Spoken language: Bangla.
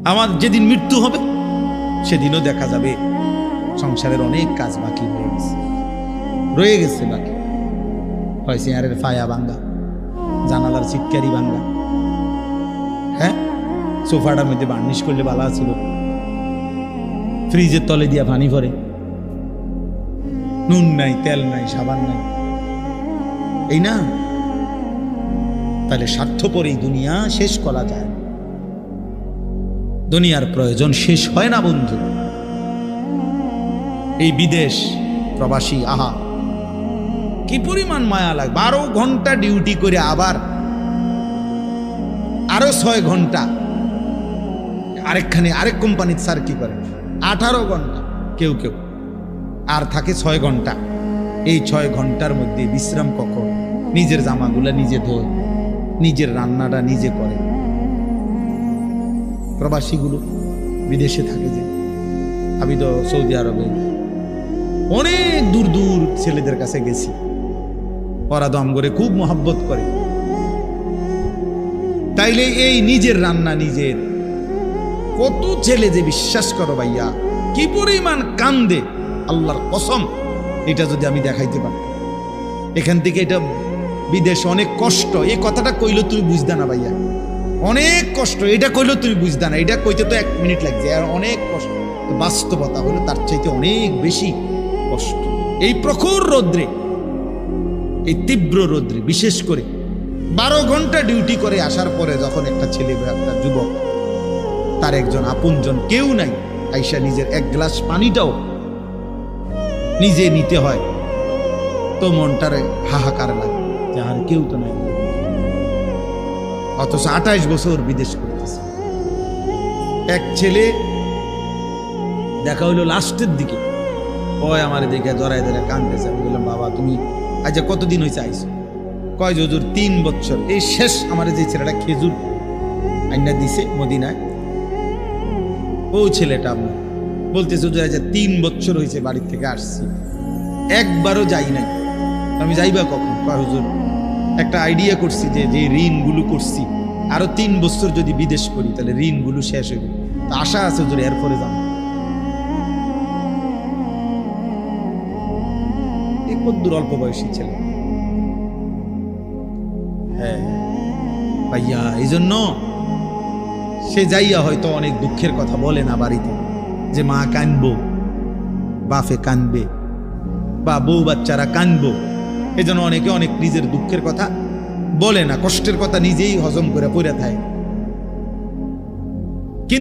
আমার যেদিন মৃত্যু হবে সেদিনও দেখা যাবে সংসারের অনেক কাজ বাকি রয়ে গেছে বাকি। হয় চেয়ারের ফায়া ভাঙ্গা, জানালার চিৎকারি ভাঙ্গা, হ্যাঁ সোফাটার মধ্যে বার্নিশ করলে বালা ছিল, ফ্রিজের তলে দিয়া পানি ভরে, নুন নাই, তেল নাই, সাবান নাই, এই না? তাহলে স্বার্থপর এই দুনিয়া শেষ করা যায়। দুনিয়ার প্রয়োজন শেষ হয় না বন্ধু। এই বিদেশ প্রবাসী, আহা কি পরিমাণ মায়া লাগে। 12 ঘন্টা ডিউটি করে আবার আরো 6 ঘন্টা আরেক কোম্পানির স্যার কি করে 18 ঘন্টা, কেউ কেউ আর থাকে 6 ঘন্টা। এই 6 ঘন্টার মধ্যে বিশ্রাম কখন? নিজের জামাগুলা নিজে ধোয়, নিজের রান্নাটা নিজে করে। প্রবাসীগুলো বিদেশে থাকে, যে আমি তো সৌদি আরবে অনেক দূর দূর ছেলেদের কাছে গেছি, ওরা দম করে খুব মহব্বত করে। তাইলে এই নিজের রান্না নিজের, কত ছেলে যে বিশ্বাস করো ভাইয়া কি পরিমাণ কান্দে, আল্লাহর কসম। এটা যদি আমি দেখাইতে পারতাম। এখান থেকে এটা বিদেশ অনেক কষ্ট, এই কথাটা কইলে তুমি বুঝদা না ভাইয়া, অনেক কষ্ট। এটা কইলেও তুমি বুঝদা না, এটা কইতে তো 1 মিনিট লাগছে, আর অনেক কষ্ট। বাস্তবতা হলো তার চাইতে অনেক বেশি কষ্ট। এই প্রখর রৌদ্রে, এই তীব্র রৌদ্রে, বিশেষ করে 12 ঘন্টা ডিউটি করে আসার পরে যখন একটা ছেলে বা একটা যুবক, তার একজন আপনজন কেউ নাই, আইসা নিজের 1 গ্লাস পানিটাও নিজে নিতে হয়, তো মনটারে হাহাকার লাগে যে আর কেউ তো নাই। অথচ 28 বছর বিদেশ করতেছে। এক ছেলে দেখা হইলো লাস্টের দিকে, ওই আমার দেখে জড়াই ধরে কাঁদতেছে। আমি বললাম, বাবা তুমি আজ কতদিন হয়েছে আইসো? কয় যে হুজুর 3 বছর। এই শেষ আমার যে ছেলেটা খেজুর আইনা দিছে মদিনায়, ও ছেলেটা আপনার বলতেছে হুজুর আজ 3 বছর হয়েছে বাড়ির থেকে আসছি, একবারও যাই নাই। আমি যাইবা কখন? কয় হুজুর একটা আইডিয়া করছি যে যে ঋণগুলো করছি আরো 3 বছর যদি বিদেশ করি তাহলে ঋণগুলো শেষ হইবে, তো আশা আছে হুজুর এরপরে যাব। এই কদ্দুর অল্প বয়সী ছেলে। হ্যাঁ ভাইয়া, এই জন্য সে যাইয়া হয়তো অনেক দুঃখের কথা বলে না বাড়িতে, যে মা কানবো, বাপে কানবে, বা বউ বাচ্চারা কানবো। এই জন্য অনেকে অনেক নিজের দুঃখের কথা বলে না, কষ্টের কথা নিজেই হজম করে পড়ে থাকে।